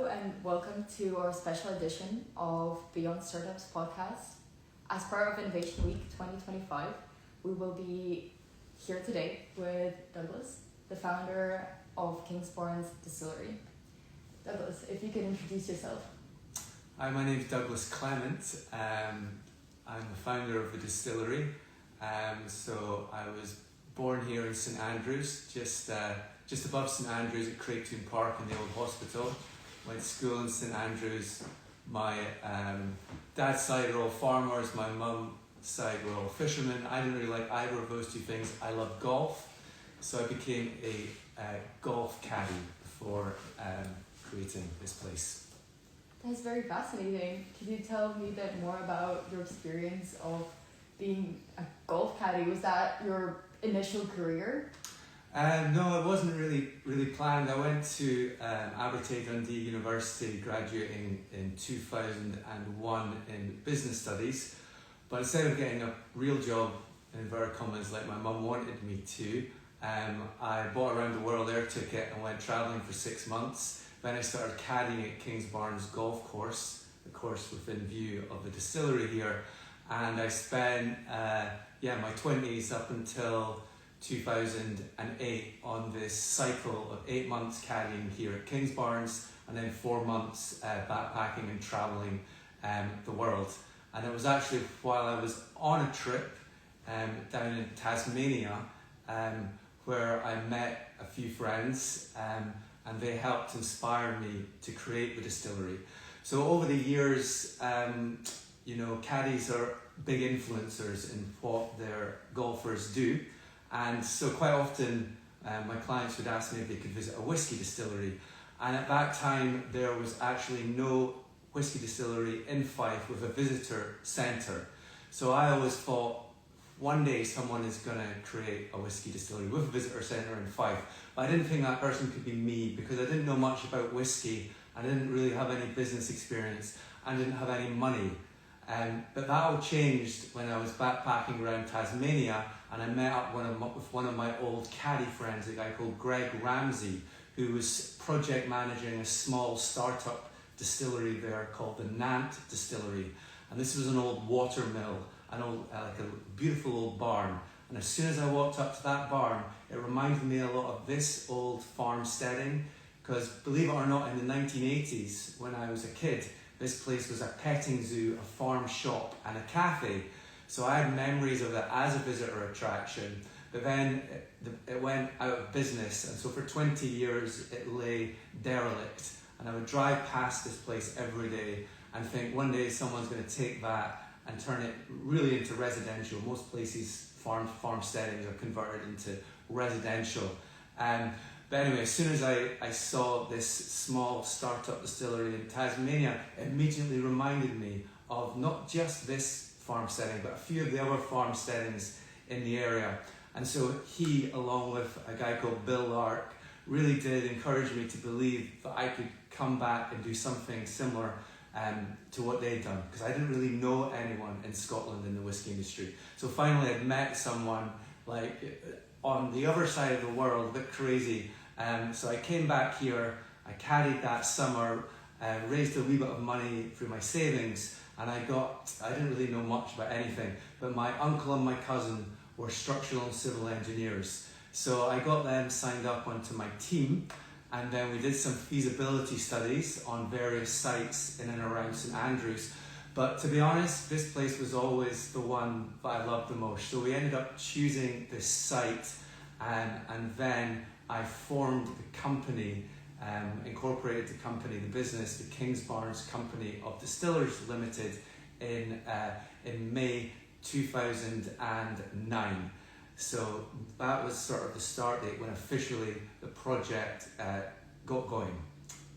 and welcome to our special edition of Beyond StArtups podcast. As part of Innovation Week 2025, we will be here today with Douglas, the founder of Kingsbarns Distillery. Douglas, if you could introduce yourself. Hi, my name is Douglas Clement. I'm the founder of the distillery. So I was born here in St Andrews, just above St Andrews at Craigtoon Park in the old hospital. Went to school in St Andrews. My dad's side are all farmers, my mum's side were all fishermen. I didn't really like either of those two things. I love golf, so I became a golf caddy before creating this place. That's very fascinating. Can you tell me a bit more about your experience of being a golf caddy? Was that your initial career? No, it wasn't really planned. I went to Dundee University, graduating in 2001 in business studies. But instead of getting a real job, in inverted commas, like my mum wanted me to, I bought a round the world air ticket and went travelling for 6 months. Then I started caddying at Kingsbarns golf course, the course within view of the distillery here. And I spent my 20s up until 2008 on this cycle of 8 months caddying here at Kingsbarns, and then 4 months backpacking and travelling the world. And it was actually while I was on a trip down in Tasmania where I met a few friends and they helped inspire me to create the distillery. So over the years, caddies are big influencers in what their golfers do. And so quite often my clients would ask me if they could visit a whisky distillery. And at that time, there was actually no whisky distillery in Fife with a visitor centre. So I always thought, one day someone is going to create a whisky distillery with a visitor centre in Fife. But I didn't think that person could be me because I didn't know much about whisky. I didn't really have any business experience. I didn't have any money. But that all changed when I was backpacking around Tasmania and I met up with one of my old caddy friends, a guy called Greg Ramsey, who was project managing a small startup distillery there called the Nant Distillery. And this was an old water mill, like a beautiful old barn. And as soon as I walked up to that barn, it reminded me a lot of this old farmsteading, because believe it or not, in the 1980s, when I was a kid, this place was a petting zoo, a farm shop, and a cafe. So I had memories of it as a visitor attraction, but then it went out of business. And so for 20 years, it lay derelict. And I would drive past this place every day and think one day someone's going to take that and turn it really into residential. Most places, farmsteadings are converted into residential. But anyway, as soon as I saw this small startup distillery in Tasmania, it immediately reminded me of not just this farmsteading, but a few of the other farmsteadings in the area. And so he, along with a guy called Bill Lark, really did encourage me to believe that I could come back and do something similar to what they'd done, because I didn't really know anyone in Scotland in the whisky industry. So finally I'd met someone like on the other side of the world, a bit crazy. So I came back here, I caddied that summer, raised a wee bit of money through my savings, and I didn't really know much about anything, but my uncle and my cousin were structural and civil engineers. So I got them signed up onto my team, and then we did some feasibility studies on various sites in and around St Andrews. But to be honest, this place was always the one that I loved the most. So we ended up choosing this site, and then I formed the company, incorporated the company, the business, the Kingsbarns Company of Distillers Limited in May 2009. So that was sort of the start date when officially the project got going.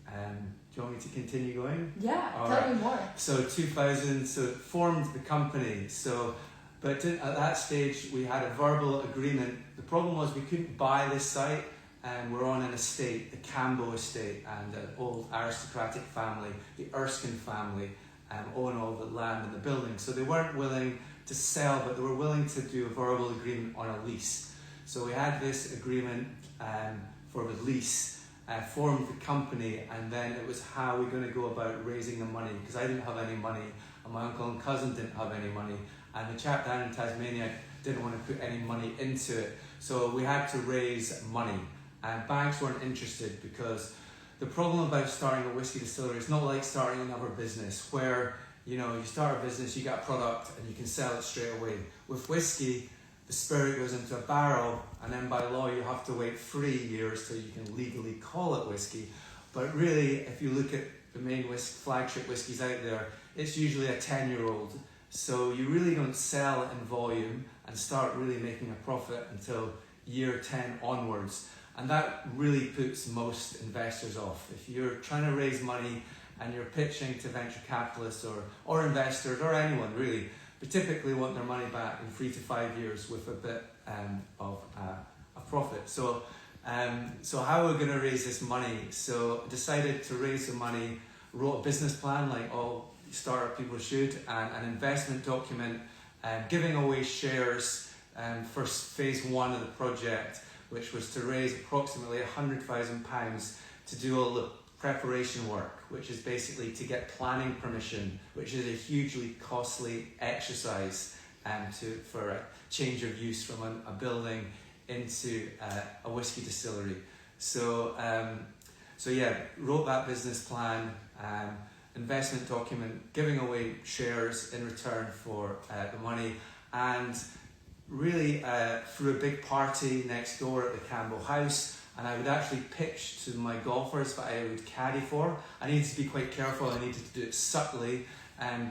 Do you want me to continue going? Yeah, tell me more. So 2000, so it formed the company. But at that stage we had a verbal agreement. The problem was we couldn't buy this site, and we're on an estate, the Cambo estate, and an old aristocratic family, the Erskine family, own all the land and the building. So they weren't willing to sell, but they were willing to do a verbal agreement on a lease. So we had this agreement for the lease, formed the company, and then it was how we're going to go about raising the money, because I didn't have any money and my uncle and cousin didn't have any money, and the chap down in Tasmania didn't want to put any money into it. So we had to raise money, and banks weren't interested, because the problem about starting a whiskey distillery is not like starting another business where you start a business, you get a product and you can sell it straight away. With whiskey, the spirit goes into a barrel, and then by law you have to wait 3 years till you can legally call it whiskey. But really, if you look at the main flagship whiskies out there, it's usually a 10-year-old. So you really don't sell in volume and start really making a profit until year 10 onwards. And that really puts most investors off. If you're trying to raise money and you're pitching to venture capitalists or investors or anyone really, they typically want their money back in 3 to 5 years with a bit of a profit. So how are we going to raise this money? So I decided to raise the money, wrote a business plan like all startup people should, and an investment document, giving away shares for phase 1 of the project, which was to raise approximately £100,000 to do all the preparation work, which is basically to get planning permission, which is a hugely costly exercise for a change of use from a building into a whiskey distillery. So wrote that business plan, investment document, giving away shares in return for the money, and really threw a big party next door at the Campbell house, and I would actually pitch to my golfers that I would caddy for. I needed to be quite careful, I needed to do it subtly,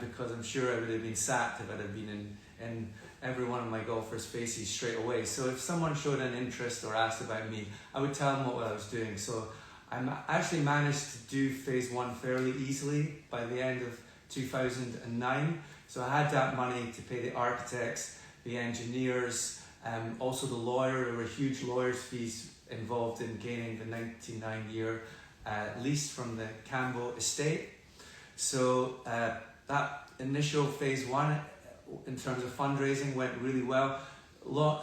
because I'm sure I would have been sacked if I'd have been in every one of my golfers' faces straight away. So if someone showed an interest or asked about me, I would tell them what I was doing. So I actually managed to do phase 1 fairly easily by the end of 2009. So I had that money to pay the architects, the engineers, also the lawyer. There were huge lawyers' fees involved in gaining the 99-year lease from the Campbell estate. So that initial phase 1 in terms of fundraising went really well.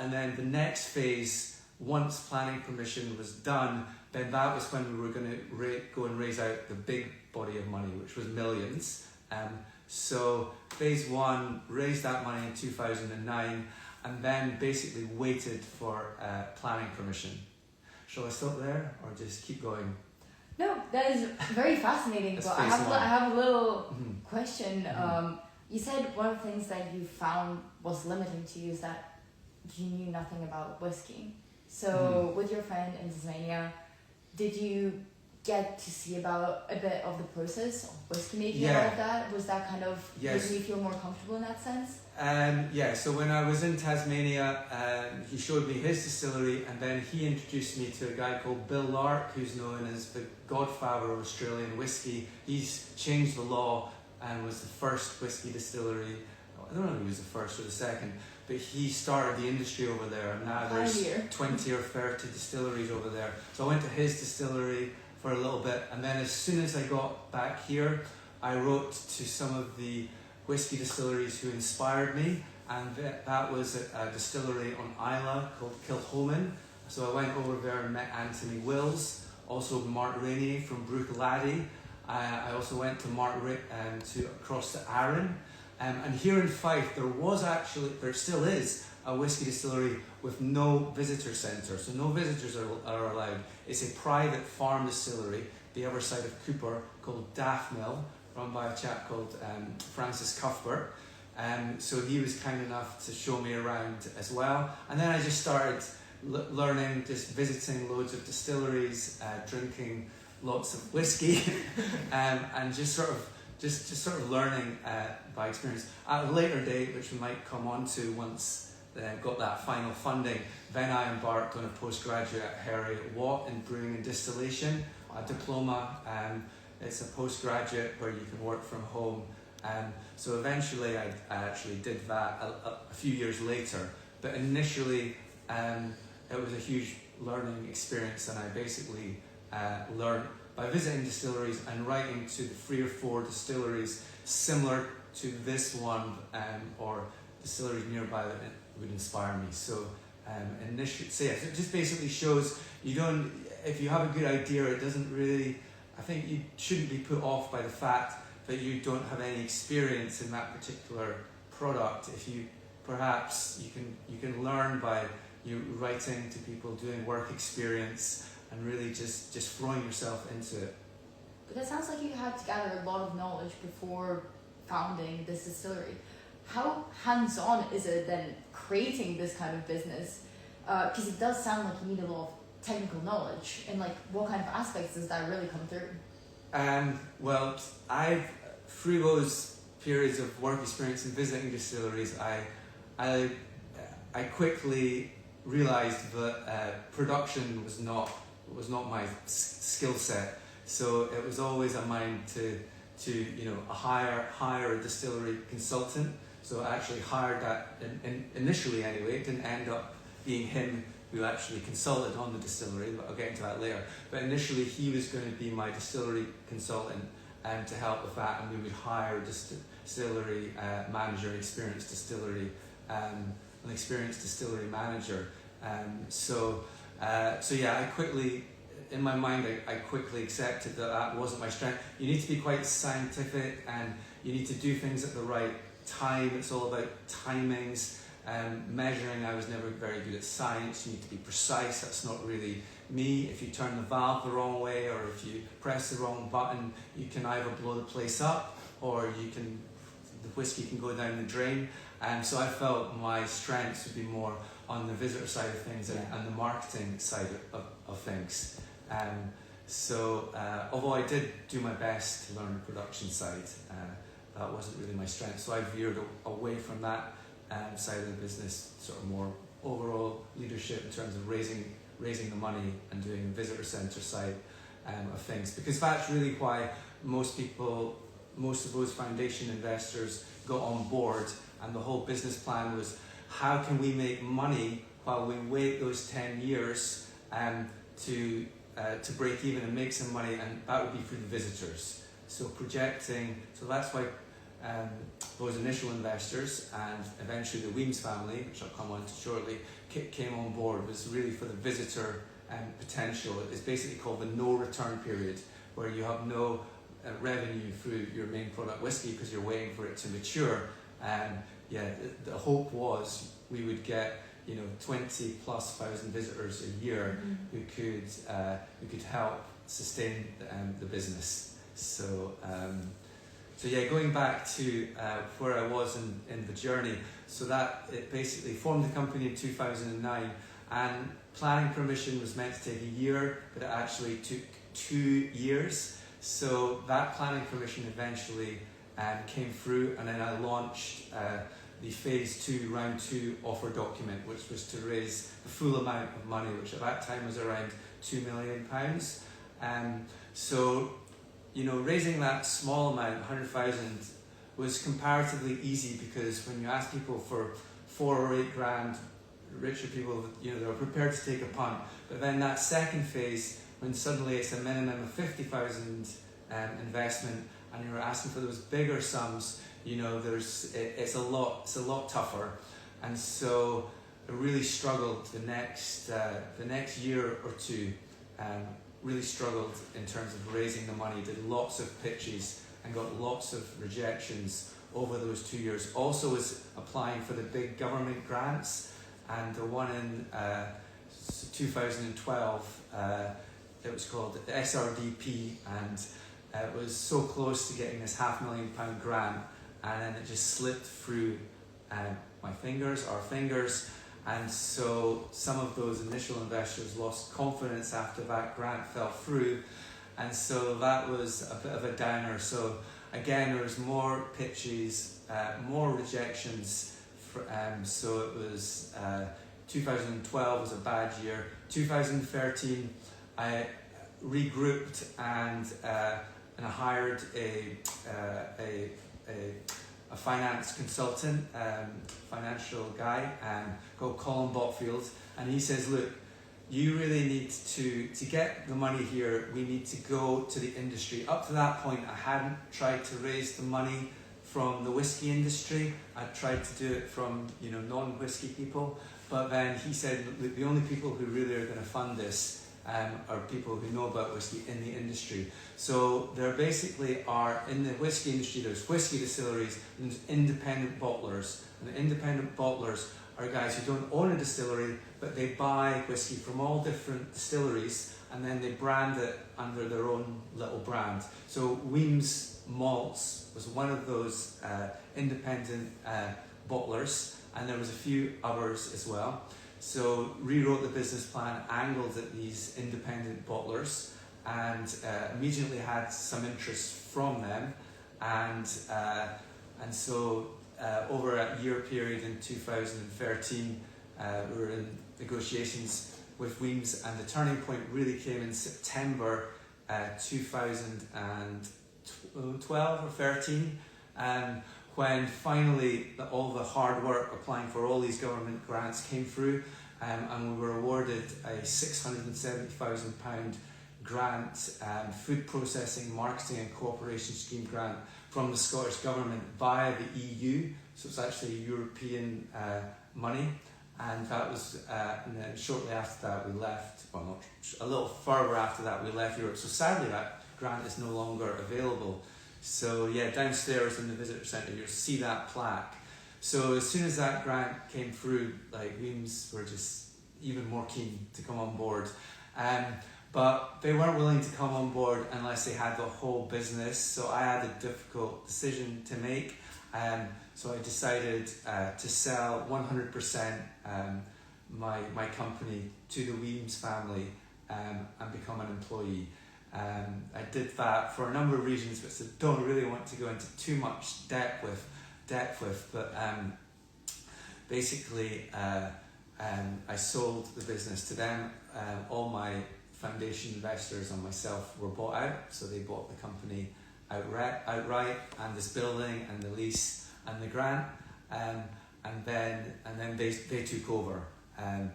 And then the next phase, once planning permission was done, then that was when we were going to go and raise out the big body of money, which was millions. So phase 1 raised that money in 2009, and then basically waited for planning permission. Shall I stop there or just keep going? No, that is very fascinating. But I have a little question. You said one of the things that you found was limiting to you is that you knew nothing about whiskey. So with your friend in Tasmania, did you get to see about a bit of the process of whiskey making and all of that? Was that kind of making you feel more comfortable in that sense? So when I was in Tasmania, he showed me his distillery, and then he introduced me to a guy called Bill Lark, who's known as the godfather of Australian whiskey. He's changed the law and was the first whiskey distillery. I don't know if he was the first or the second, but he started the industry over there, and now there's 20 or 30 distilleries over there. So I went to his distillery for a little bit, and then as soon as I got back here, I wrote to some of the whiskey distilleries who inspired me, and that was a distillery on Islay called Kilchoman. So I went over there and met Anthony Wills, also Mark Rainey from Bruichladdich. I also went to across to Arran. And here in Fife, there still is a whiskey distillery with no visitor centre, so no visitors are allowed. It's a private farm distillery, the other side of Cooper, called Daffmill, run by a chap called Francis Cuthbert. So he was kind enough to show me around as well. And then I just started learning, just visiting loads of distilleries, drinking lots of whiskey, and just sort of learning by experience. At a later date, which we might come on to once got that final funding, then I embarked on a postgraduate at Heriot Watt in brewing and distillation, a diploma. It's a postgraduate where you can work from home. So eventually I actually did that a few years later. But initially it was a huge learning experience, and I basically learned by visiting distilleries and writing to the 3 or 4 distilleries similar to this one, or distilleries nearby that would inspire me. So So it just basically shows if you have a good idea, it doesn't really, I think you shouldn't be put off by the fact that you don't have any experience in that particular product. If you, perhaps you can learn by you writing to people, doing work experience, and really just throwing yourself into it. But it sounds like you had to gather a lot of knowledge before founding this distillery. How hands-on is it then creating this kind of business? Because it does sound like you need a lot of technical knowledge, and like what kind of aspects does that really come through? Well, through those periods of work experience and visiting distilleries, I quickly realised that production was not my skill set. So it was always on mind to hire a distillery consultant. So I actually hired that initially anyway. It didn't end up being him who actually consulted on the distillery, but I'll get into that later. But initially he was going to be my distillery consultant to help with that, and we would hire a distillery manager, an experienced distillery manager. So yeah, in my mind, I quickly accepted that wasn't my strength. You need to be quite scientific, and you need to do things at the right time. It's all about timings. Measuring, I was never very good at science. You need to be precise. That's not really me. If you turn the valve the wrong way, or if you press the wrong button, you can either blow the place up, or the whiskey can go down the drain. And so I felt my strengths would be more on the visitor side of things and the marketing side of things. Although I did do my best to learn the production side, that wasn't really my strength. So I veered away from that side of the business, sort of more overall leadership in terms of raising the money and doing the visitor centre side of things. Because that's really why most of those foundation investors got on board, and the whole business plan was, how can we make money while we wait those 10 years to break even and make some money, and that would be through the visitors. So that's why those initial investors, and eventually the Weems family, which I'll come on to shortly, came on board, was really for the visitor potential. It's basically called the no return period, where you have no revenue through your main product whiskey because you're waiting for it to mature. The hope was we would get 20,000+ visitors a year who could help sustain the business. So going back to where I was in the journey, so that it basically formed the company in 2009, and planning permission was meant to take a year, but it actually took 2 years. So that planning permission eventually came through, and then I launched the phase 2, round 2 offer document, which was to raise the full amount of money, which at that time was around £2 million. Raising that small amount, 100,000, was comparatively easy, because when you ask people for 4 or 8 grand, richer people, they're prepared to take a punt. But then that second phase, when suddenly it's a minimum of 50,000 investment, and you're asking for those bigger sums, it's a lot tougher. And so I really struggled the next year or two. Really struggled in terms of raising the money. Did lots of pitches and got lots of rejections over those 2 years. Also was applying for the big government grants, and the one in 2012, it was called SRDP, and it was so close to getting this £500,000 grant, and then it just slipped through our fingers, and so some of those initial investors lost confidence after that grant fell through, and so that was a bit of a downer. So again, there was more pitches, more rejections, so it was 2012 was a bad year. 2013, I regrouped and I hired a finance consultant, financial guy called Colin Botfield, and he says, look, you really need to get the money here, we need to go to the industry. Up to that point, I hadn't tried to raise the money from the whiskey industry. I tried to do it from non-whiskey people, but then he said the only people who really are going to fund this are people who know about whiskey in the industry. So there basically are, in the whiskey industry, there's whiskey distilleries and there's independent bottlers. And the independent bottlers are guys who don't own a distillery, but they buy whiskey from all different distilleries and then they brand it under their own little brand. So Weems Malts was one of those independent bottlers, and there was a few others as well. So rewrote the business plan, angled at these independent bottlers, and immediately had some interest from them, and so over a year period in 2013, we were in negotiations with Weems, and the turning point really came in September 2012 or 13, when finally all the hard work applying for all these government grants came through, and we were awarded a £670,000 grant, food processing, marketing and cooperation scheme grant from the Scottish Government via the EU, so it's actually European money. And that was, and then shortly after that we left, well not, a little further after that we left Europe. So sadly that grant is no longer available. So yeah, downstairs in the visitor centre you'll see that plaque. So as soon as that grant came through, like Weems were just even more keen to come on board. But they weren't willing to come on board unless they had the whole business. So I had a difficult decision to make. So I decided to sell 100% my company to the Weems family and become an employee. I did that for a number of reasons, which I don't really want to go into too much depth with. But basically, I sold the business to them. All my foundation investors and myself were bought out, so they bought the company outright, and this building and the lease and the grant, and then they took over, and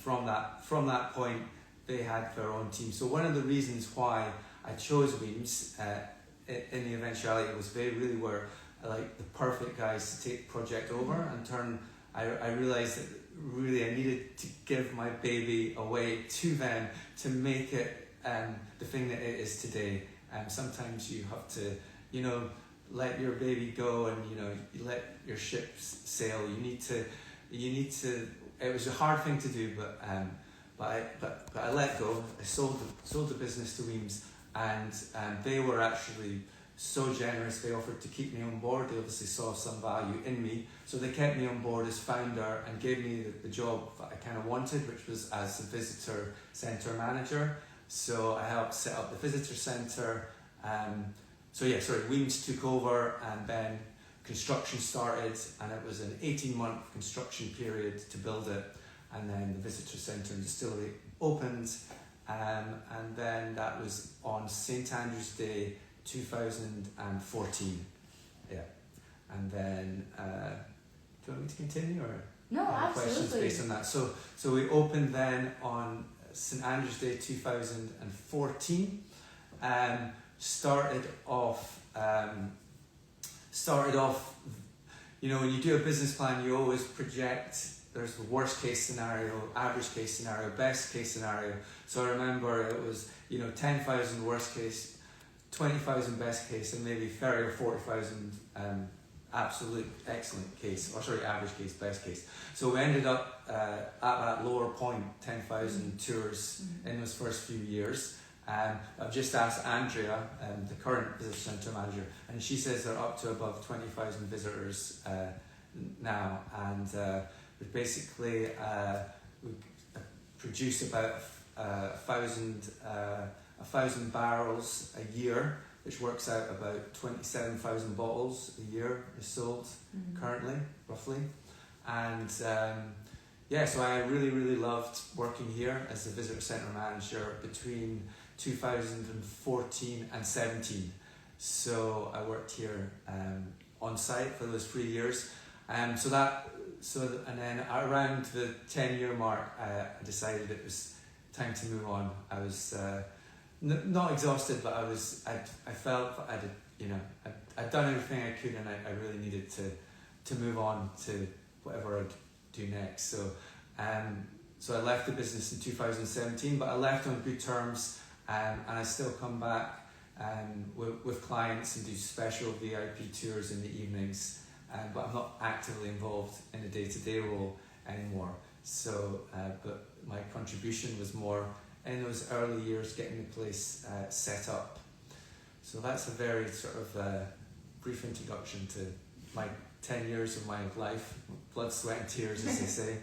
from that point they had their own team. So one of the reasons why I chose Weems in the eventuality was they really were like the perfect guys to take the project over and turn. I realized that really I needed to give my baby away to them to make it the thing that it is today. Sometimes you have to, let your baby go, and you let your ship sail. You need to. It was a hard thing to do, but I let go. I sold the business to Weems, and they were actually so generous. They offered to keep me on board. They obviously saw some value in me, so they kept me on board as founder and gave me the job that I kind of wanted, which was as a visitor centre manager. So I helped set up the visitor centre. Weems took over, and then construction started, and it was an 18-month construction period to build it, and then the visitor centre and distillery opened, and then that was on St Andrew's Day 2014. Yeah, and then do you want me to continue, or no? Absolutely. Questions based on that? So we opened then on St Andrew's Day 2014. Started off, when you do a business plan, you always project. There's the worst case scenario, average case scenario, best case scenario. So I remember it was 10,000 worst case, 20,000 best case, and maybe 30 or 40,000 absolute excellent case, average case, best case. So we ended up at that lower point, 10,000 tours in those first few years. I've just asked Andrea, the current visitor centre manager, and she says they're up to above 20,000 visitors now, and we basically we produce about 1,000 barrels a year, which works out about 27,000 bottles a year is sold currently, roughly. And so I really loved working here as the visitor centre manager between 2014 and 17. So I worked here on site for those 3 years. And then around the 10-year mark, I decided it was time to move on. I was not exhausted, but I felt that I'd done everything I could, and I really needed to move on to whatever I'd do next. So So I left the business in 2017, but I left on good terms, and I still come back with clients and do special VIP tours in the evenings, but I'm not actively involved in a day-to-day role anymore. So, but my contribution was more in those early years getting the place set up. So that's a very sort of brief introduction to my 10 years of my life, blood, sweat and tears, as they say.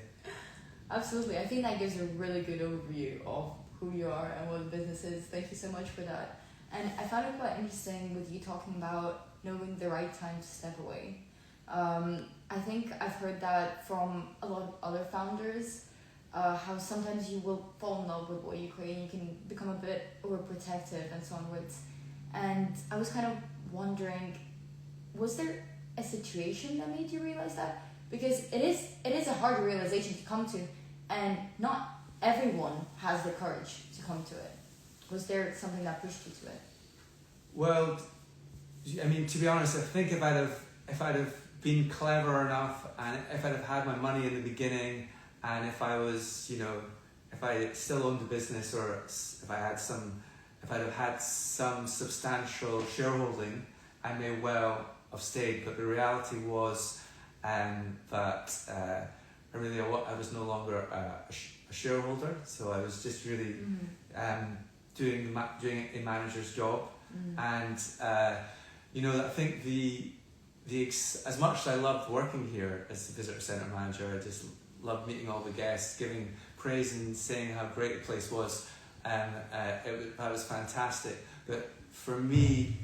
Absolutely. I think that gives a really good overview of who you are and what the business is. Thank you so much for that. And I found it quite interesting with you talking about knowing the right time to step away. I think I've heard that from a lot of other founders, how sometimes you will fall in love with what you create and you can become a bit overprotective and so onwards. And I was kind of wondering, was there a situation that made you realize that? Because it is a hard realization to come to, and not everyone has the courage to come to it. Was there something that pushed you to it? Well, I mean, to be honest, I think if I'd have been clever enough, and if I'd have had my money in the beginning, and if I was, if I still owned the business, or if I'd have had some substantial shareholding, I may well have stayed. But the reality was that I was no longer a shareholder, so I was just really doing a manager's job. And I think as much as I loved working here as the visitor centre manager, I just loved meeting all the guests, giving praise and saying how great the place was. That was fantastic. But for me,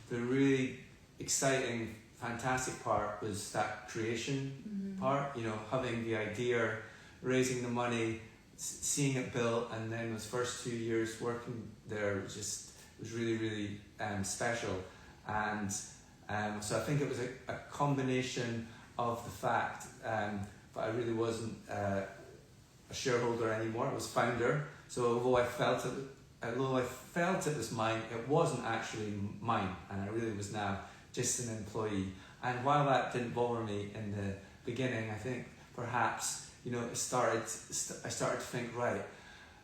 the really exciting, fantastic part was that creation part. Having the idea, raising the money, seeing it built, and then those first 2 years working there was really, really special. And so I think it was a combination of the fact that I really wasn't a shareholder anymore. I was founder. So although I felt it was mine, it wasn't actually mine, and I really was now just an employee. And while that didn't bother me in the beginning, I think perhaps I started to think, right,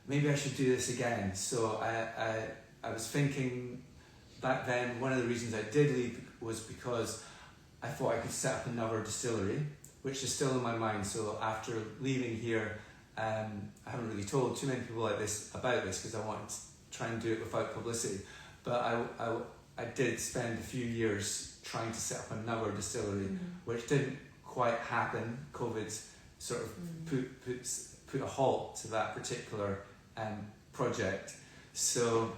maybe I should do this again. So I was thinking back then, one of the reasons I did leave was because I thought I could set up another distillery, which is still in my mind. So after leaving here, I haven't really told too many people about this because I wanted to try and do it without publicity. But I did spend a few years trying to set up another distillery, which didn't quite happen. COVID sort of put a halt to that particular project. So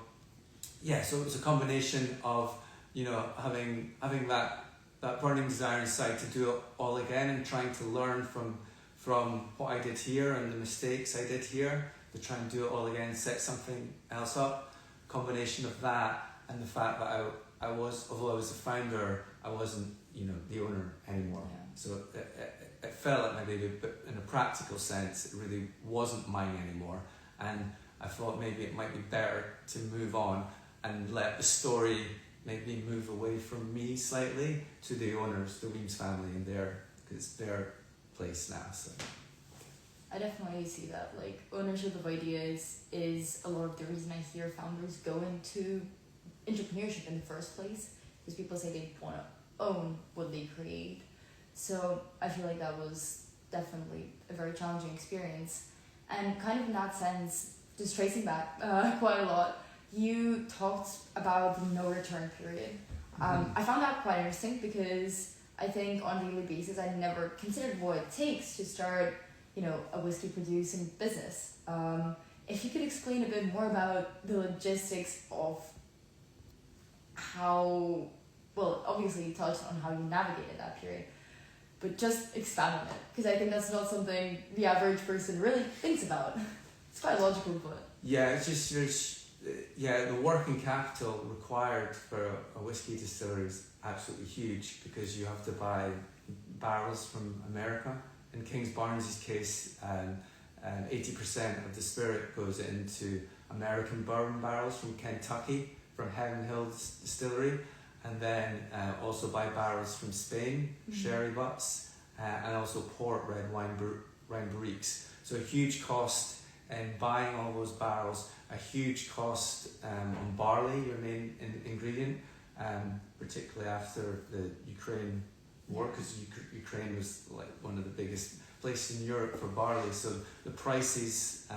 so it was a combination of having that burning desire inside to do it all again, and trying to learn from what I did here and the mistakes I did here, to try and do it all again, set something else up. Combination of that and the fact that although I was the founder, I wasn't the owner anymore. Yeah. So it felt like maybe, but in a practical sense, it really wasn't mine anymore. And I thought maybe it might be better to move on and let the story maybe move away from me slightly to the owners, the Weems family, and it's their place now. So I definitely see that. Like, ownership of ideas is a lot of the reason I hear founders go into entrepreneurship in the first place, because people say they want to own what they create. So I feel like that was definitely a very challenging experience. And kind of in that sense, just tracing back quite a lot, you talked about the no return period. I found that quite interesting because I think on a daily basis I never considered what it takes to start, a whiskey producing business. If you could explain a bit more about the logistics of how, well, obviously you touched on how you navigated that period, but just expand on it, because I think that's not something the average person really thinks about. It's quite logical, but... Yeah, it's just, the working capital required for a whiskey distillery is absolutely huge, because you have to buy barrels from America. In Kingsbarns' case, 80% of the spirit goes into American bourbon barrels from Kentucky, from Heaven Hill Distillery, and then also buy barrels from Spain, sherry butts, and also port red wine round barriques. So a huge cost in buying all those barrels, a huge cost on barley, your main ingredient, particularly after the Ukraine war, because Ukraine was like one of the biggest places in Europe for barley. So the prices,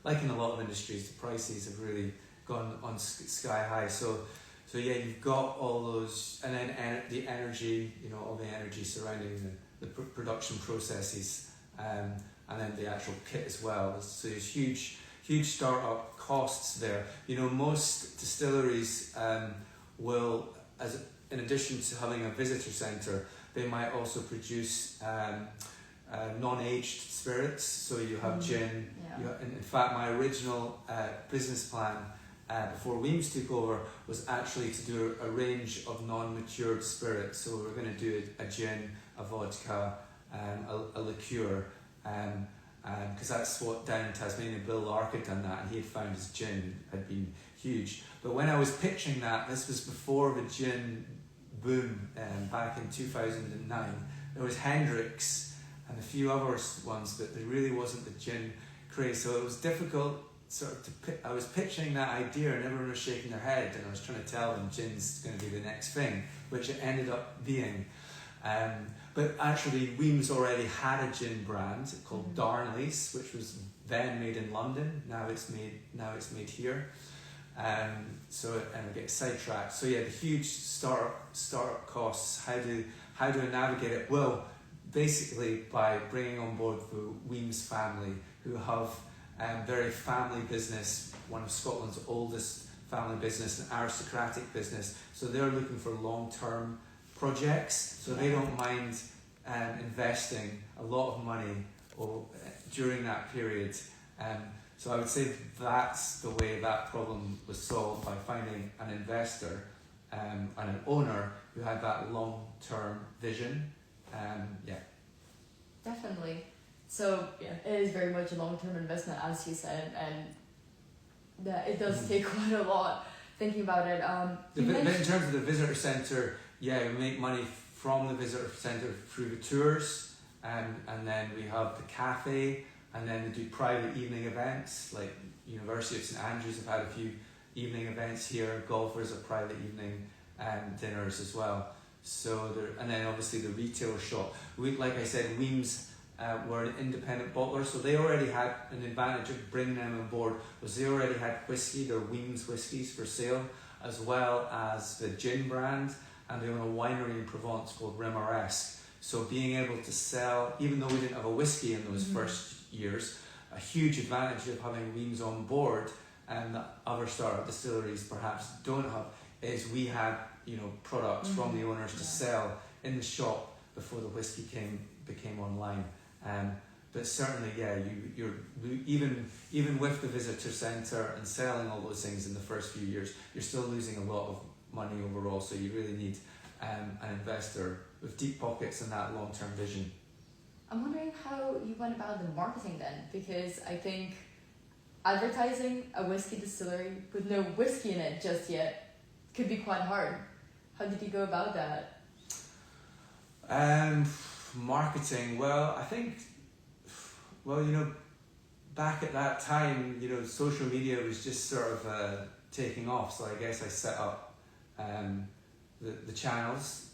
like in a lot of industries, the prices have really gone on sky high. So yeah, you've got all those, and then the energy, all the energy surrounding the production processes, and then the actual kit as well. So there's huge startup costs there. Most distilleries will, in addition to having a visitor centre, they might also produce non-aged spirits. So you have gin. Yeah. In fact, my original business plan before Weems took over was actually to do a range of non-matured spirits. So we're going to do a gin, a vodka, a liqueur, because that's what down in Tasmania, Bill Lark had done that, and he had found his gin had been huge. But when I was pitching that, this was before the gin boom, back in 2009. There was Hendrick's and a few other ones, but there really wasn't the gin craze. So it was difficult. I was pitching that idea, and everyone was shaking their head, and I was trying to tell them gin's going to be the next thing, which it ended up being. But actually, Weems already had a gin brand called Darnley's, which was then made in London. Now it's made here. So I get sidetracked. So yeah, the huge startup costs. How do I navigate it? Well, basically by bringing on board the Weems family, who have very family business, one of Scotland's oldest family business, an aristocratic business. So they're looking for long-term projects. So they don't mind investing a lot of money during that period. So I would say that's the way that problem was solved, by finding an investor and an owner who had that long-term vision. Definitely. So it is very much a long-term investment, as you said, and that it does take quite a lot. Thinking about it, in terms of the visitor centre, we make money from the visitor centre through the tours, and then we have the cafe, and then we do private evening events, like University of St Andrews have had a few evening events here. Golfers have private evening dinners as well. So and then obviously the retail shop. Like I said, Weems were an independent bottler, so they already had an advantage of bringing them on board. Was they already had whiskey, their Weems whiskies for sale, as well as the gin brand, and they own a winery in Provence called Remaresque. So being able to sell, even though we didn't have a whiskey in those first years, a huge advantage of having Weems on board, and that other startup distilleries perhaps don't have, is we had products from the owners to sell in the shop before the whiskey became online. But certainly, you're even with the visitor centre and selling all those things in the first few years, you're still losing a lot of money overall. So you really need an investor with deep pockets and that long-term vision. I'm wondering how you went about the marketing then, because I think advertising a whiskey distillery with no whiskey in it just yet could be quite hard. How did you go about that? Marketing, I think, back at that time, social media was just sort of taking off. So I guess I set up the channels,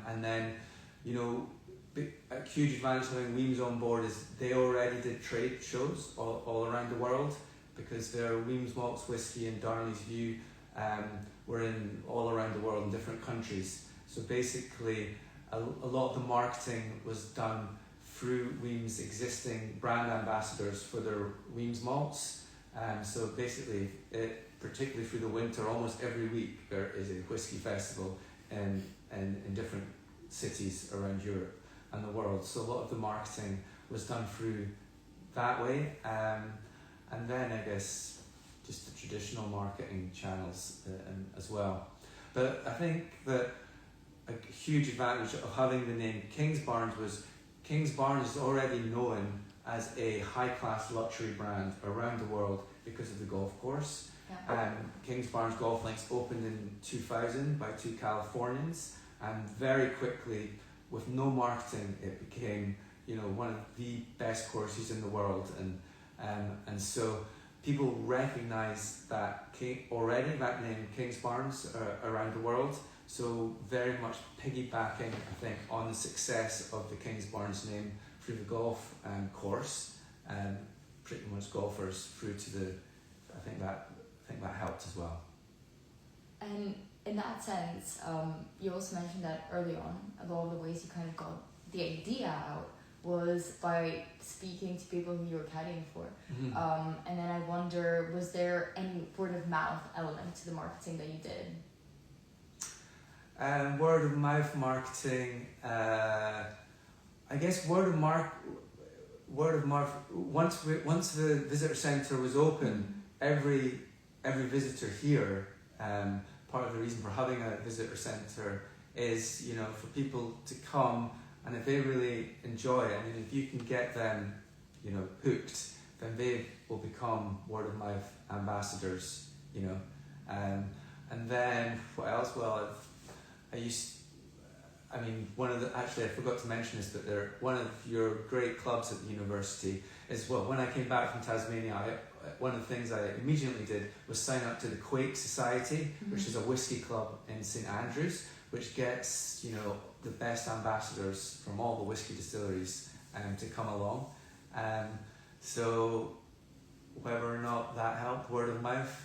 and then, a huge advantage of having Weems on board is they already did trade shows all around the world, because their Weems Malts Whiskey and Darnley's View were in all around the world in different countries. So basically, a lot of the marketing was done through Weems' existing brand ambassadors for their Weems malts. So basically, particularly through the winter, almost every week there is a whiskey festival in different cities around Europe and the world. So a lot of the marketing was done through that way. And then I guess just the traditional marketing channels as well. But I think that a huge advantage of having the name Kingsbarns was Kingsbarns is already known as a high-class luxury brand around the world because of the golf course. Kingsbarns Golf Links opened in 2000 by two Californians, and very quickly, with no marketing, it became one of the best courses in the world, and so people recognise that name Kingsbarns around the world. So very much piggybacking, I think, on the success of the Kingsbarns name through the golf course, pretty much golfers through to the. I think that helped as well. And in that sense, you also mentioned that early on, a lot of the ways you kind of got the idea out was by speaking to people who you were caddying for. Mm-hmm. And then I wonder, was there any word of mouth element to the marketing that you did? Word of mouth marketing, I guess word of mouth. Once the visitor centre was open, every visitor here. Part of the reason for having a visitor centre is, for people to come, and if they really enjoy it, if you can get them, hooked, then they will become word of mouth ambassadors, and then what else? Well, I forgot to mention this, but one of your great clubs at the university is, when I came back from Tasmania, one of the things I immediately did was sign up to the Quake Society, which is a whisky club in St Andrews, which gets, the best ambassadors from all the whisky distilleries to come along. So whether or not that helped, word of mouth,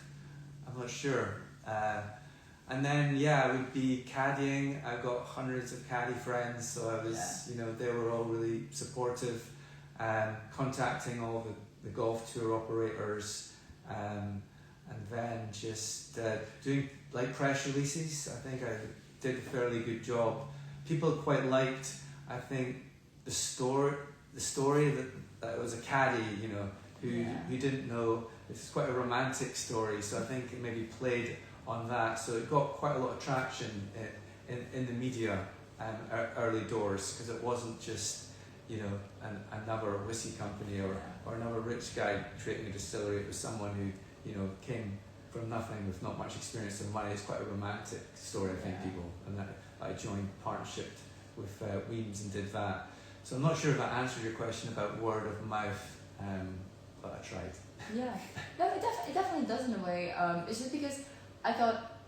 I'm not sure. And then, I would be caddying. I've got hundreds of caddy friends, so I was, they were all really supportive. Contacting all the golf tour operators, and then just doing press releases. I think I did a fairly good job. People quite liked, I think, the story that it was a caddy, who didn't know. It's quite a romantic story, so I think it maybe played on that. So it got quite a lot of traction in the media early doors, because it wasn't just another whiskey company or another rich guy creating a distillery. It was someone who came from nothing with not much experience and money. It's quite a romantic story, I think, people. And that I joined partnership with Weems and did that. So I'm not sure if that answered your question about word of mouth, but I tried. Yeah, no, it definitely does in a way. It's just because I thought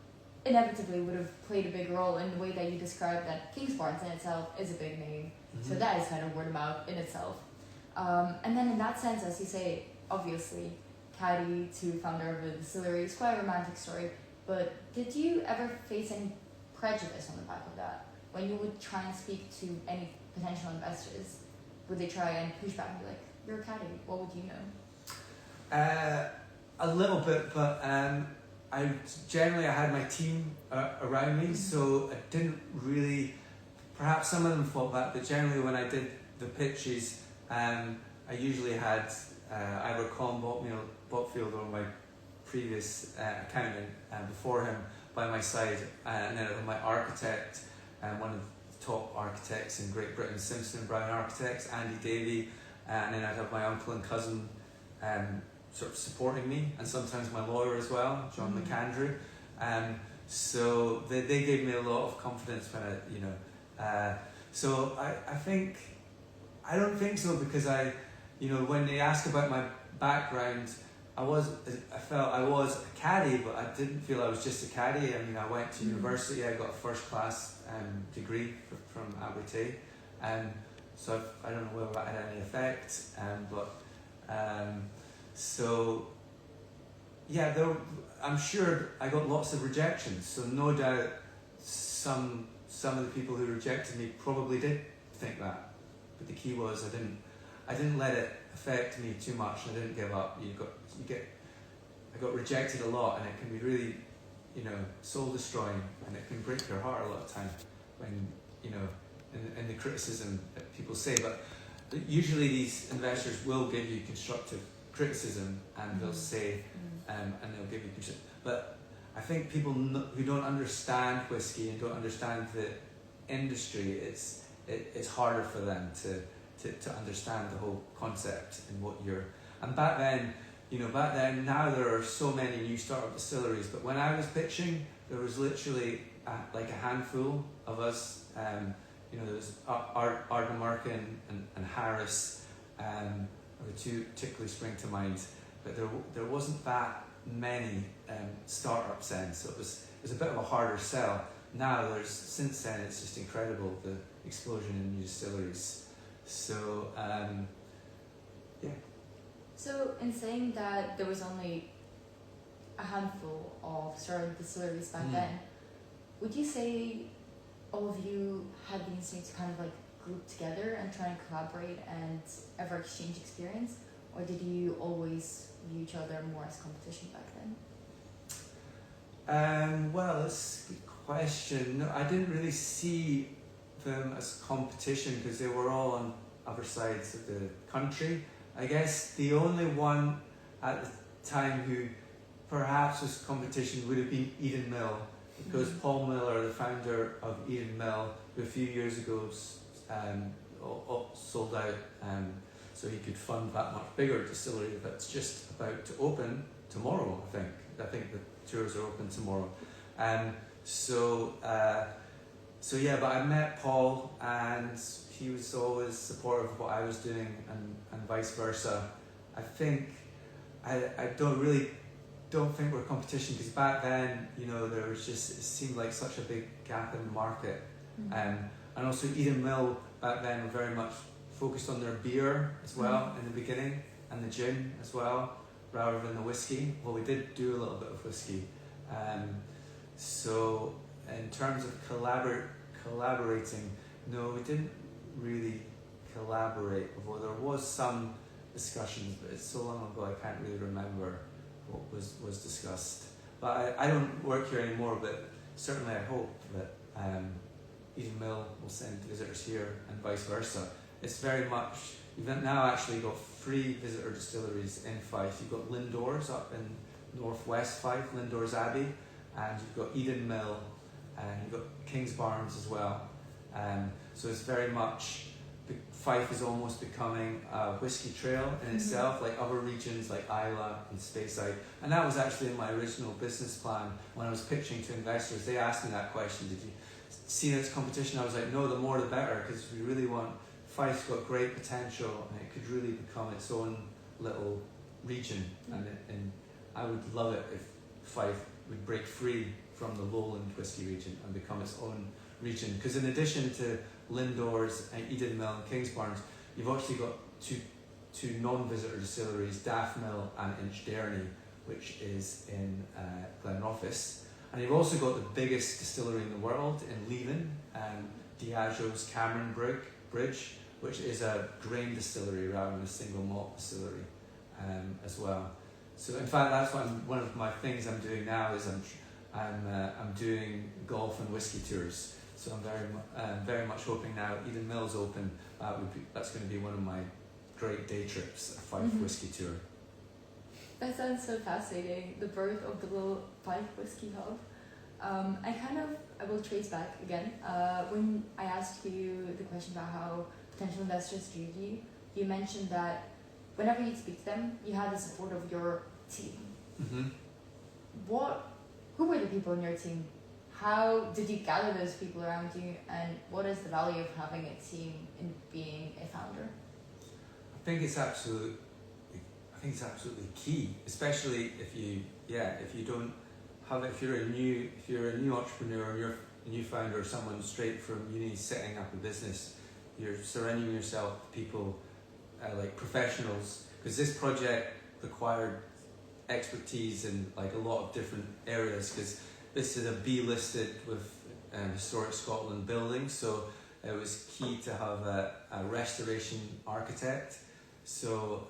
inevitably would have played a big role in the way that you described that Kingsbarns in itself is a big name. So that is kind of word of mouth in itself. And then in that sense, as you say, obviously, Caddie to founder of the distillery is quite a romantic story. But did you ever face any prejudice on the back of that? When you would try and speak to any potential investors, would they try and push back and be like, "You're a Caddie, what would you know?" A little bit, but I had my team around me, so I didn't really. Perhaps some of them thought that, but generally when I did the pitches, I usually had either Colin Botfield or my previous accountant before him by my side, and then my architect, one of the top architects in Great Britain, Simpson & Brown Architects, Andy Davey, and then I'd have my uncle and cousin sort of supporting me, and sometimes my lawyer as well, John McAndrew. So they gave me a lot of confidence when so I don't think so, because when they ask about my background, I felt I was a caddy, but I didn't feel I was just a caddy. I went to university, I got a first class degree from Abertay, so I don't know whether that had any effect, I'm sure I got lots of rejections, so no doubt some of the people who rejected me probably did think that, but the key was I didn't let it affect me too much. I didn't give up. I got rejected a lot, and it can be really, soul destroying, and it can break your heart a lot of time when in the criticism that people say. But usually these investors will give you constructive criticism, and they'll say, and they'll give you constructive. But I think people who don't understand whiskey and don't understand the industry, it's harder for them to understand the whole concept and what you're. And back then, now there are so many new startup distilleries, but when I was pitching, there was literally a handful of us there was Ardnamurchan and Harris, are the two particularly spring to mind, but there wasn't that many startups then, so it was a bit of a harder sell. Now since then it's just incredible, the explosion in new distilleries. So yeah. So in saying that there was only a handful of startup distilleries back then, would you say all of you had the instinct to kind of like group together and try and collaborate and ever exchange experience, or did you always view each other more as competition back then? Well, that's a good question. No, I didn't really see them as competition because they were all on other sides of the country. I guess the only one at the time who perhaps was competition would have been Eden Mill, because Paul Miller, the founder of Eden Mill, who a few years ago sold out so he could fund that much bigger distillery that's just about to open tomorrow, I think the tours are open tomorrow. So yeah, but I met Paul and he was always supportive of what I was doing and vice versa. I think I don't think we're competition, because back then, there was just, it seemed like such a big gap in the market. And also Eden Mill back then were very much focused on their beer as well in the beginning, and the gin as well, rather than the whiskey. Well, we did do a little bit of whiskey. So in terms of collaborating, no, we didn't really collaborate, although there was some discussions, but it's so long ago I can't really remember what was discussed. But I don't work here anymore, but certainly I hope that Eden Mill will send visitors here and vice versa. It's very much, you've now actually got 3 visitor distilleries in Fife. You've got Lindores up in northwest Fife, Lindores Abbey, and you've got Eden Mill, and you've got Kingsbarns as well. So it's very much, Fife is almost becoming a whisky trail in itself, like other regions like Islay and Speyside. And that was actually in my original business plan when I was pitching to investors. They asked me that question, did you see it as competition? I was like, no, the more the better, because we really want, Fife's got great potential and it could really become its own little region. And I would love it if Fife would break free from the lowland whisky region and become its own region. Because in addition to Lindores and Eden Mill and Kingsbarns, you've actually got two non-visitor distilleries, Daft Mill and Inchderny, which is in Glenrothes. And you've also got the biggest distillery in the world in Leven, Diageo's Cameron Bridge, which is a grain distillery rather than a single malt distillery as well. So in fact, that's one of my things I'm doing now is I'm doing golf and whiskey tours. So I'm very much hoping now Eden Mill's open. That's going to be one of my great day trips, a Fife whiskey tour. That sounds so fascinating. The birth of the little Fife whiskey hub. I will trace back again. When I asked you the question about how potential investors viewed you, you mentioned that whenever you speak to them, you had the support of your team. Who were the people in your team? How did you gather those people around you, and what is the value of having a team in being a founder? I think it's absolutely key, especially if you're a new entrepreneur, or you're a new founder, or someone straight from uni setting up a business. You're surrounding yourself with people like professionals, because this project required expertise in like a lot of different areas, because this is a B listed with Historic Scotland building, so it was key to have a restoration architect. So,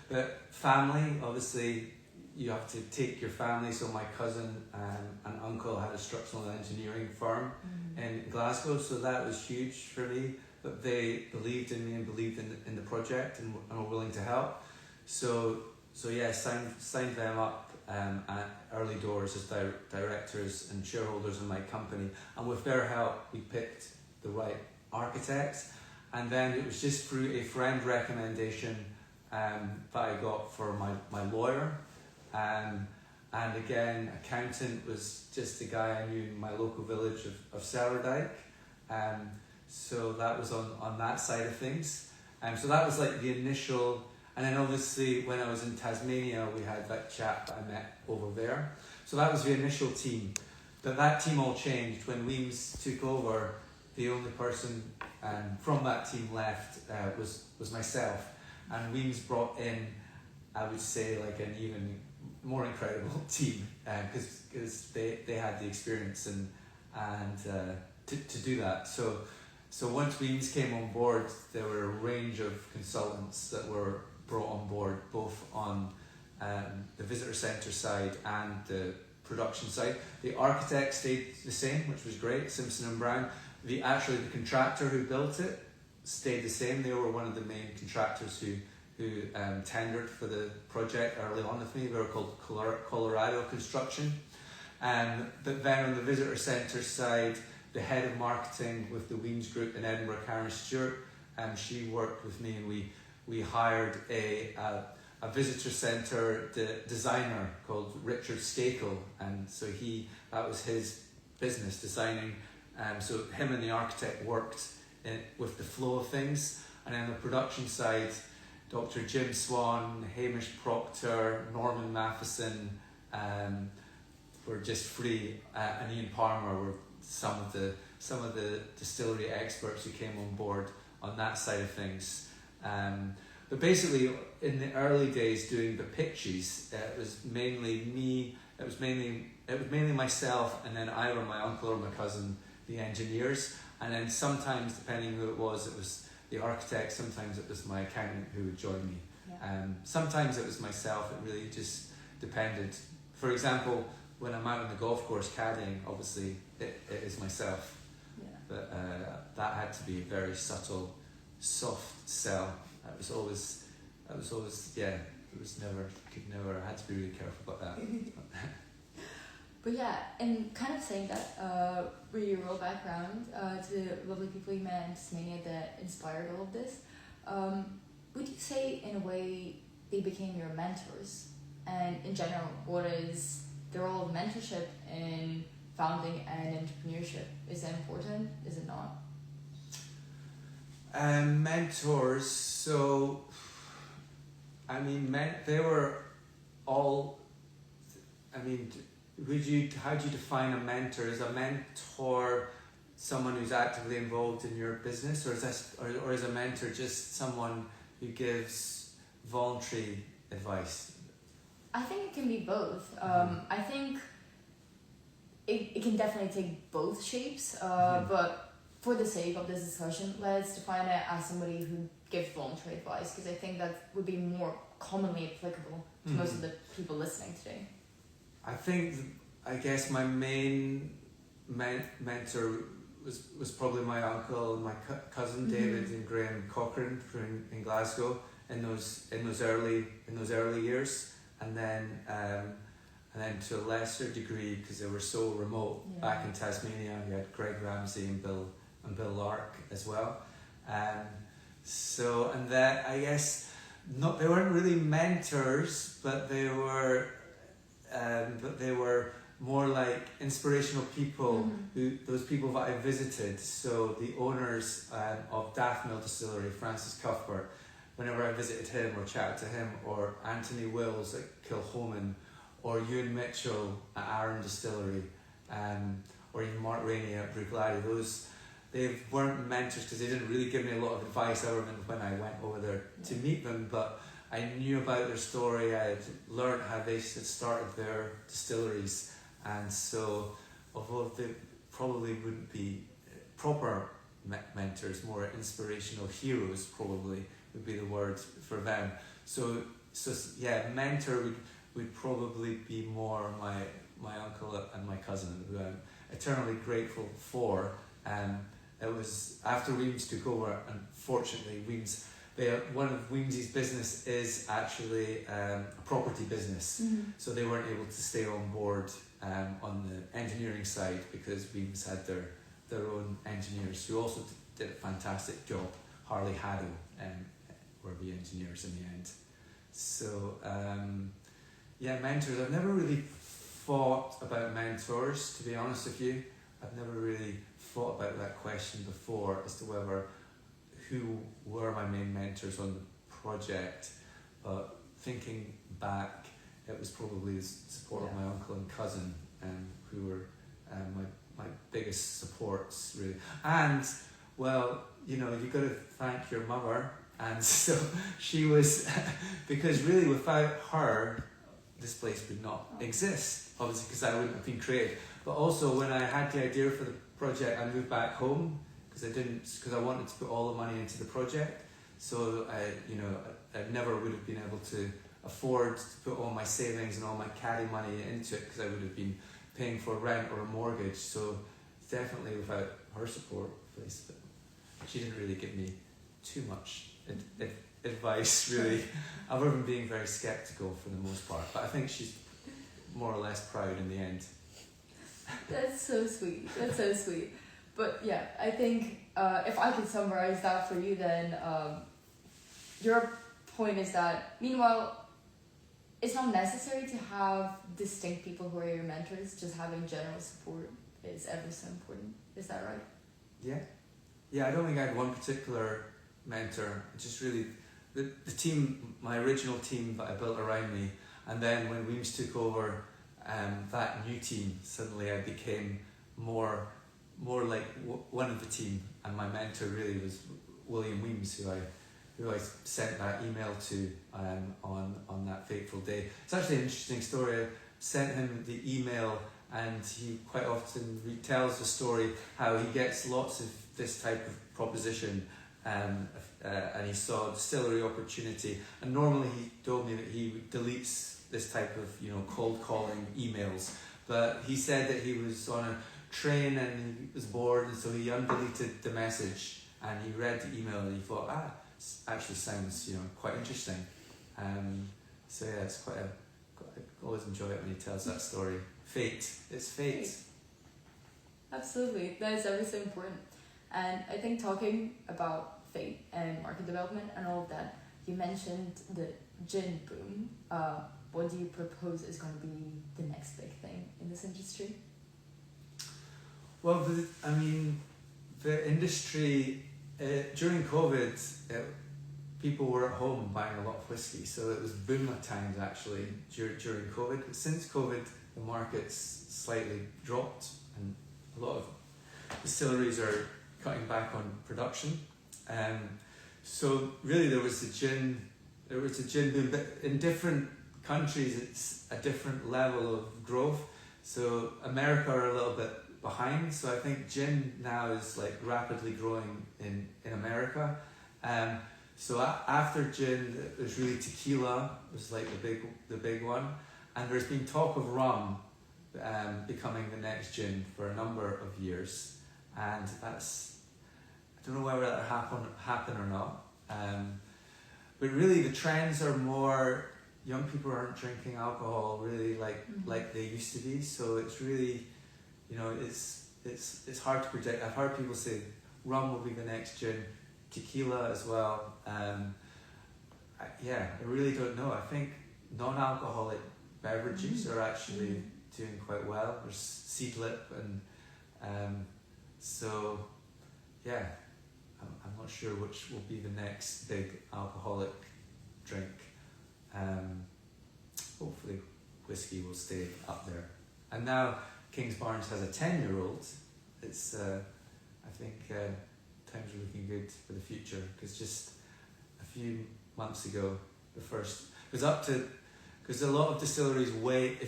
but family, obviously, you have to take your family. So my cousin and uncle had a structural engineering firm in Glasgow, so that was huge for me. But they believed in me and believed in the project and were willing to help. So yeah, signed them up at early doors as directors and shareholders in my company. And with their help, we picked the right architects. And then it was just through a friend recommendation that I got for my lawyer. And again, accountant was just a guy I knew in my local village of Cellardyke. So that was on that side of things. So that was like the initial, and then obviously when I was in Tasmania, we had that chap that I met over there. So that was the initial team. But that team all changed. When Weems took over, the only person from that team left was myself. And Weems brought in, I would say, like an even more incredible team, because they had the experience and to do that. So once Weems came on board, there were a range of consultants that were brought on board, both on the visitor centre side and the production side. The architect stayed the same, which was great, Simpson and Brown. The contractor who built it stayed the same. They were one of the main contractors who tendered for the project early on with me. They were called Colorado Construction. But then on the visitor centre side, the head of marketing with the Weems Group in Edinburgh, Karen Stewart, she worked with me, and we hired a visitor centre designer called Richard Skakel, and so that was his business, designing. So him and the architect worked with the flow of things, and then on the production side, Dr. Jim Swan, Hamish Proctor, Norman Matheson were just free, and Ian Palmer were some of the distillery experts who came on board on that side of things. But basically, in the early days doing the pitches, it was mainly me. It was mainly myself, and then either my uncle or my cousin, the engineers, and then sometimes, depending who it was the architect. Sometimes it was my accountant who would join me. Yeah. Sometimes it was myself. It really just depended. For example, when I'm out on the golf course caddying, obviously it is myself. Yeah. But that had to be a very subtle, soft sell. I had to be really careful about that. But yeah, and kind of saying that, with your real background, to the lovely people you met in Tasmania that inspired all of this, would you say in a way they became your mentors? And in general, what is the role of mentorship in founding and entrepreneurship? Is that important? Is it not? Mentors, so I mean, they were all. I mean, how do you define a mentor? Is a mentor someone who's actively involved in your business, or is a mentor just someone who gives voluntary advice? I think it can be both. I think it can definitely take both shapes, but for the sake of this discussion, let's define it as somebody who gives voluntary advice, because I think that would be more commonly applicable to most of the people listening today. I guess my main mentor was probably my uncle and my cousin David and Graham Cochrane in Glasgow in those early years, and then to a lesser degree, because they were so remote, back in Tasmania, we had Greg Ramsey and Bill Lark as well. So, and that, I guess, they weren't really mentors, but they were more like inspirational people, those people that I visited. So the owners of Daffmill Distillery, Francis Cuthbert, whenever I visited him or chatted to him, or Anthony Wills at Kilchoman, or Ewan Mitchell at Arran Distillery, or even Mark Rainey at Bruichladdich, they weren't mentors because they didn't really give me a lot of advice other than when I went over there to meet them, but I knew about their story. I had learned how they had started their distilleries, and so although they probably wouldn't be proper mentors, more inspirational heroes probably would be the word for them. So yeah, mentor would probably be more my uncle and my cousin, who I'm eternally grateful for. It was after Weems took over, unfortunately, one of Weems's business is actually a property business, so they weren't able to stay on board on the engineering side, because Weems had their own engineers who also did a fantastic job. Harley Haddo were the engineers in the end. So mentors. I've never really thought about mentors, to be honest with you. I've never really thought about that question. question before as to who were my main mentors on the project, but thinking back, it was probably the support of my uncle and cousin, who were my biggest supports, really. And, well, you've got to thank your mother. And so she was, because really without her, this place would not exist, obviously, because I wouldn't have been creative. But also when I had the idea for the project, I moved back home because I wanted to put all the money into the project. So I never would have been able to afford to put all my savings and all my Caddie money into it, because I would have been paying for rent or a mortgage. So definitely without her support, please. But she didn't really give me too much advice, really, other than being very sceptical for the most part. But I think she's more or less proud in the end. That's so sweet. That's so sweet. But yeah, I think if I could summarize that for you, then your point is that, meanwhile, it's not necessary to have distinct people who are your mentors. Just having general support is ever so important. Is that right? Yeah, I don't think I had one particular mentor. Just really the team, my original team that I built around me, and then when Weems took over that new team, suddenly I became more like one of the team, and my mentor really was William Weems, who I sent that email to on that fateful day. It's actually an interesting story. I sent him the email, and he quite often retells the story how he gets lots of this type of proposition, and he saw a distillery opportunity, and normally he told me that he deletes this type of cold calling emails, but he said that he was on a train and he was bored, and so he undeleted the message and he read the email and he thought, it actually sounds quite interesting. So yeah, it's I always enjoy it when he tells that story. Fate, it's fate. Absolutely, that is ever so important. And I think talking about fate and market development and all of that, you mentioned the gin boom. What do you propose is going to be the next big thing in this industry? Well, the industry, during COVID, people were at home buying a lot of whiskey, so it was boom at times actually during COVID. But since COVID, the market's slightly dropped, and a lot of distilleries are cutting back on production. So really there was a gin boom, but in different countries it's a different level of growth. So America are a little bit behind, so I think gin now is like rapidly growing in America. So after gin, there's really tequila was like the big one, and there's been talk of rum becoming the next gin for a number of years, and that's, I don't know whether that happen or not. But really the trends are more, young people aren't drinking alcohol really like they used to be, so it's really, it's hard to predict. I've heard people say rum will be the next gin, tequila as well. I really don't know. I think non-alcoholic beverages are actually doing quite well. There's Seedlip and so yeah, I'm not sure which will be the next big alcoholic drink. Hopefully whiskey will stay up there. And now Kingsbarns has a 10-year-old. It's I think times are looking good for the future, because just a few months ago the first was up to, because a lot of distilleries wait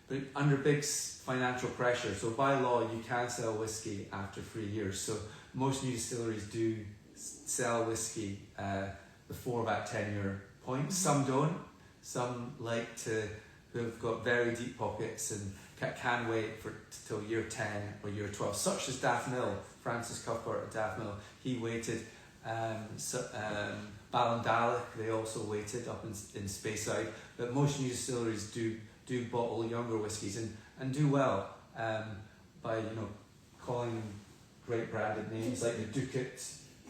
but under big financial pressure. So by law you can sell whiskey after 3 years. So most new distilleries do sell whiskey before that 10-year point. Some don't. Some who have got very deep pockets and can wait till year 10 or year 12, such as Daft Mill. Francis Cuthbert at Daft Mill, he waited. Ballandalloch, they also waited up in Speyside. But most new distilleries do bottle younger whiskies and do well by calling them great branded names like the Ducat.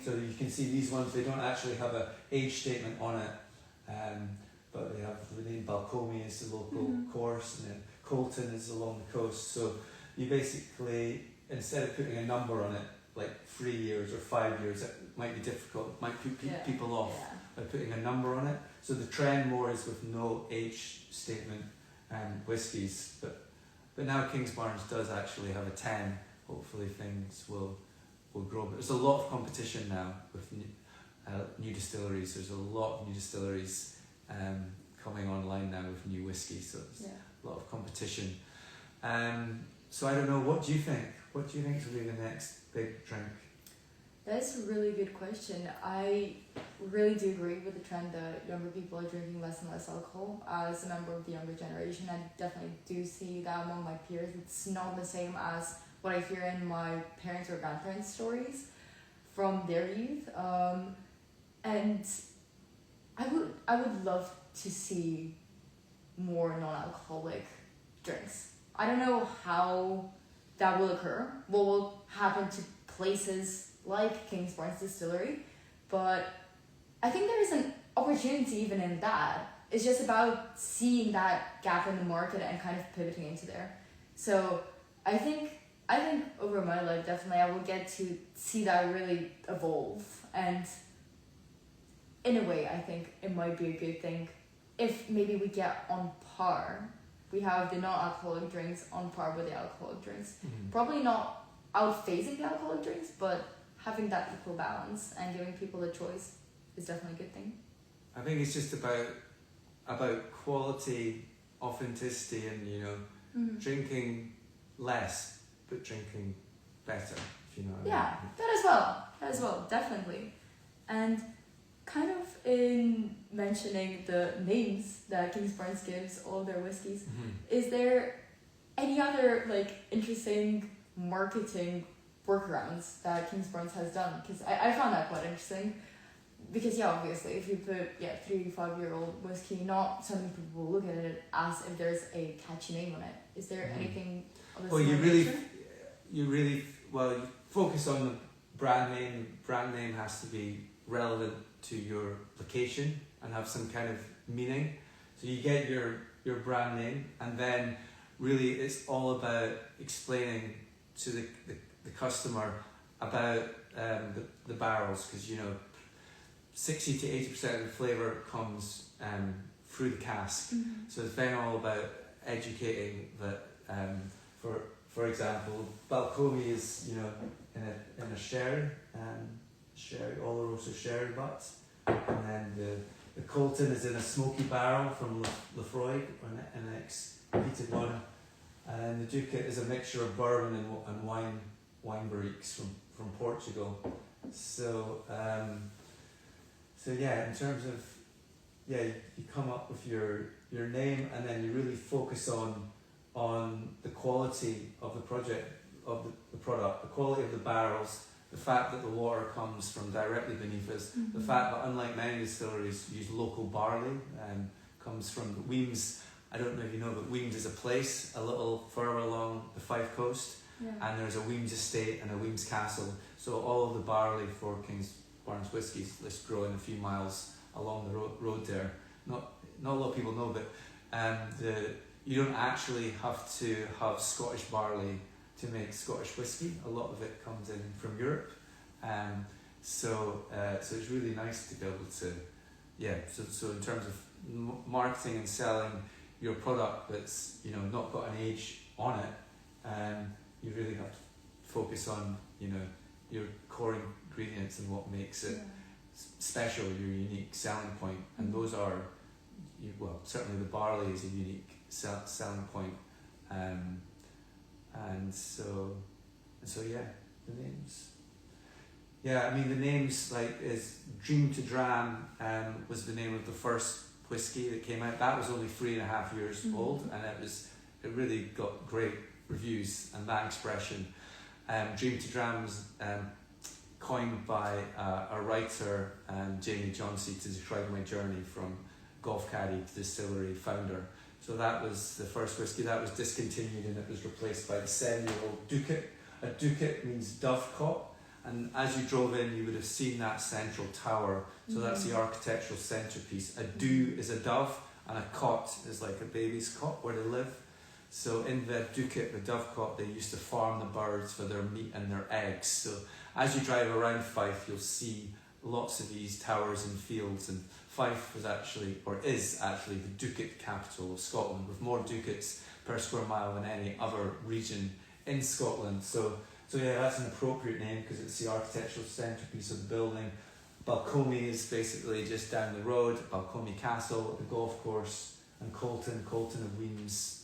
So you can see these ones, they don't actually have an age statement on it, but they have the name Balcomie is the local course, and then Colton is along the coast. So you basically instead of putting a number on it, like 3 years or 5 years, it might be difficult, it might put people off by putting a number on it. So the trend more is with no age statement whiskies, but now Kingsbarns does actually have a 10. Hopefully things will grow. But there's a lot of competition now with new distilleries. There's a lot of new distilleries coming online now with new whiskey, so there's a lot of competition. So I don't know, what do you think? What do you think will be the next big drink? That's a really good question. I really do agree with the trend that younger people are drinking less and less alcohol. As a member of the younger generation, I definitely do see that among my peers. It's not the same as what I hear in my parents' or grandparents' stories from their youth. And I would love to see more non-alcoholic drinks. I don't know how that will occur, what will happen to places like Kingsbarns Distillery, but I think there is an opportunity even in that. It's just about seeing that gap in the market and kind of pivoting into there. So I think over my life, definitely I will get to see that really evolve, and in a way I think it might be a good thing if maybe we get on par. We have the non-alcoholic drinks on par with the alcoholic drinks. Mm-hmm. Probably not outphasing the alcoholic drinks, but having that equal balance and giving people a choice is definitely a good thing. I think it's just about quality, authenticity, and drinking less but drinking better, if you know what I mean. That as well, definitely. And kind of in mentioning the names that Kingsbarns gives all their whiskies, is there any other interesting marketing workarounds that Kingsbarns has done? Because I found that quite interesting. Because obviously if you put 3-5-year-old whiskey, not so many people will look at it as if there's a catchy name on it. Is there anything of this nature? You focus on the brand name. Brand name has to be relevant to your location and have some kind of meaning. So you get your brand name, and then really it's all about explaining to the customer about the barrels, because 60 to 80% of the flavour comes through the cask. So it's then all about educating that. For example, Balcomie is in a sherry, Oloroso sherry butt, and then the Colton is in a smoky barrel from Lefroy, an ex-peated one, and the Ducat is a mixture of bourbon and wine barriques from Portugal. So in terms of you come up with your name, and then you really focus on the quality of the product, the quality of the barrels, the fact that the water comes from directly beneath us, the fact that unlike many distilleries use local barley, comes from Weems. I don't know if you know, but Weems is a place a little further along the Fife coast, and there's a Weems estate and a Weems castle. So all of the barley for Kingsbarns whiskies just grow in a few miles along the road there. Not a lot of people know, but you don't actually have to have Scottish barley to make Scottish whiskey. A lot of it comes in from Europe, so it's really nice to be able to, So in terms of marketing and selling your product that's not got an age on it, you really have to focus on your core ingredients and what makes it special, your unique selling point, and those are certainly the barley is a unique selling point, and so the names. The names is Dream to Dram was the name of the first whiskey that came out. That was only 3.5 years old, and it really got great reviews. And that expression, Dream to Dram, was coined by a writer, Jamie Johnsey, to describe my journey from golf caddy to distillery founder. So that was the first whiskey. That was discontinued, and it was replaced by the 7-year-old Ducat. A Ducat means dovecot, and as you drove in you would have seen that central tower. So that's the architectural centerpiece. A dew is a dove, and a cot is like a baby's cot where they live. So in the Ducat, the dovecot, they used to farm the birds for their meat and their eggs. So as you drive around Fife, you'll see lots of these towers and fields, and Fife was actually, or is actually, the ducat capital of Scotland, with more ducats per square mile than any other region in Scotland. So yeah, that's an appropriate name because it's the architectural centrepiece of the building. Balcomie is basically just down the road, Balcomie Castle, the golf course, and Colton of Weems.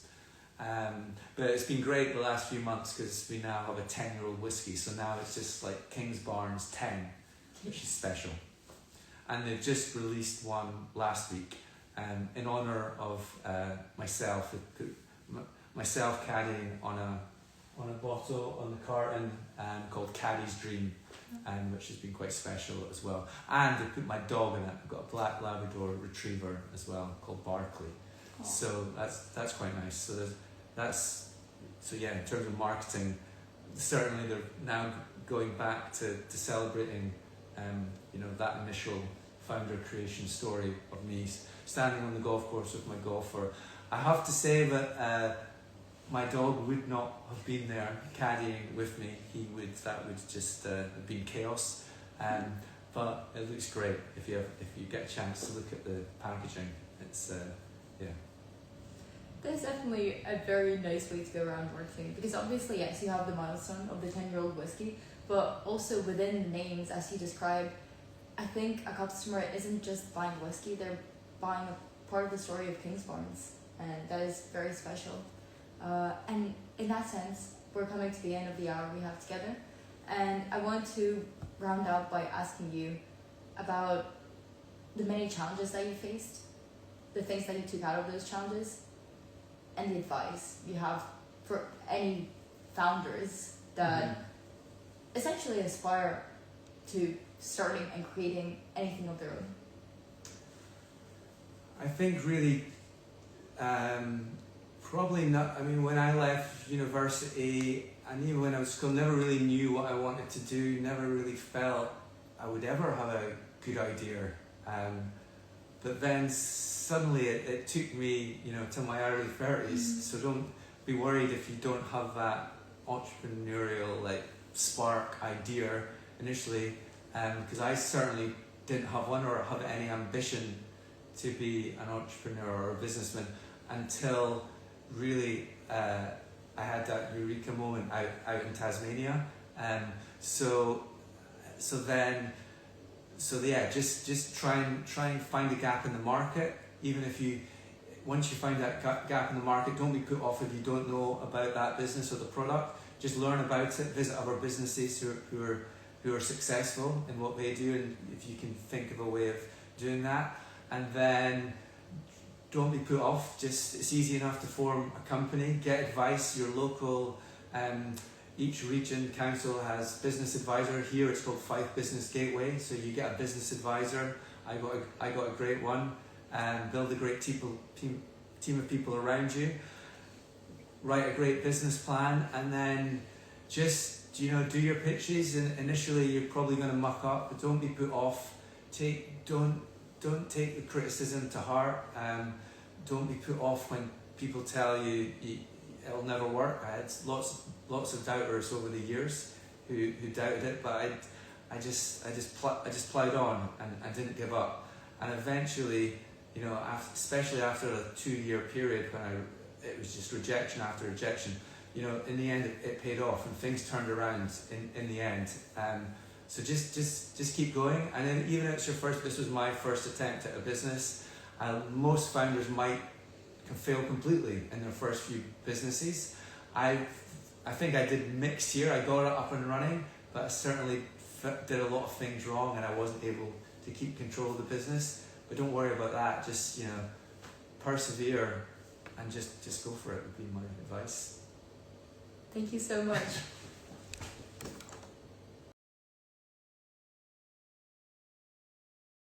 But it's been great the last few months because we now have a 10-year-old whisky, so now it's just like Kingsbarns 10, which is special. And they've just released one last week in honour of myself. Myself caddying on a bottle on the carton called Caddie's Dream, which has been quite special as well. And they put my dog in it. I've got a black Labrador retriever as well called Barkley. Oh. So that's quite nice. So yeah, in terms of marketing, certainly they're now going back to celebrating that initial founder creation story of me standing on the golf course with my golfer. I have to say that my dog would not have been there caddying with me. That would just have been chaos. But it looks great if you get a chance to look at the packaging. It's yeah. That's definitely a very nice way to go around marketing, because obviously, yes, you have the milestone of the 10-year-old whiskey, but also within the names, as you described, I think a customer isn't just buying whiskey, they're buying a part of the story of Kingsbarns, and that is very special. And in that sense, we're coming to the end of the hour we have together, and I want to round out by asking you about the many challenges that you faced, the things that you took out of those challenges, and the advice you have for any founders that essentially aspire to starting and creating anything of their own. I think really, probably not. I mean, when I left university, and even when I was at school, never really knew what I wanted to do, never really felt I would ever have a good idea. But then suddenly it took me, to my early 30s. So don't be worried if you don't have that entrepreneurial spark idea initially, because I certainly didn't have one or have any ambition to be an entrepreneur or a businessman until really I had that eureka moment out in Tasmania. So yeah, just try and find a gap in the market. Even if once you find that gap in the market, don't be put off if you don't know about that business or the product. Just learn about it, visit other businesses who are successful in what they do, and if you can think of a way of doing that. And then don't be put off. It's easy enough to form a company, get advice. Your local, each region council has business advisor. Here it's called Fife Business Gateway. So you get a business advisor. I got a great one. Build a great team of people around you. Write a great business plan, and then just do your pitches. And initially you're probably going to muck up, but don't be put off. Don't take the criticism to heart. Don't be put off when people tell you it'll never work. I had lots of doubters over the years who doubted it, but I just ploughed on and didn't give up. And eventually, especially after a 2-year period when it was just rejection after rejection, in the end it paid off and things turned around in the end. So just keep going. And then even if it's this was my first attempt at a business. Most founders can fail completely in their first few businesses. I think I did mixed here. I got it up and running, but I certainly did a lot of things wrong, and I wasn't able to keep control of the business. But don't worry about that. Just persevere and just go for it would be my advice. Thank you so much.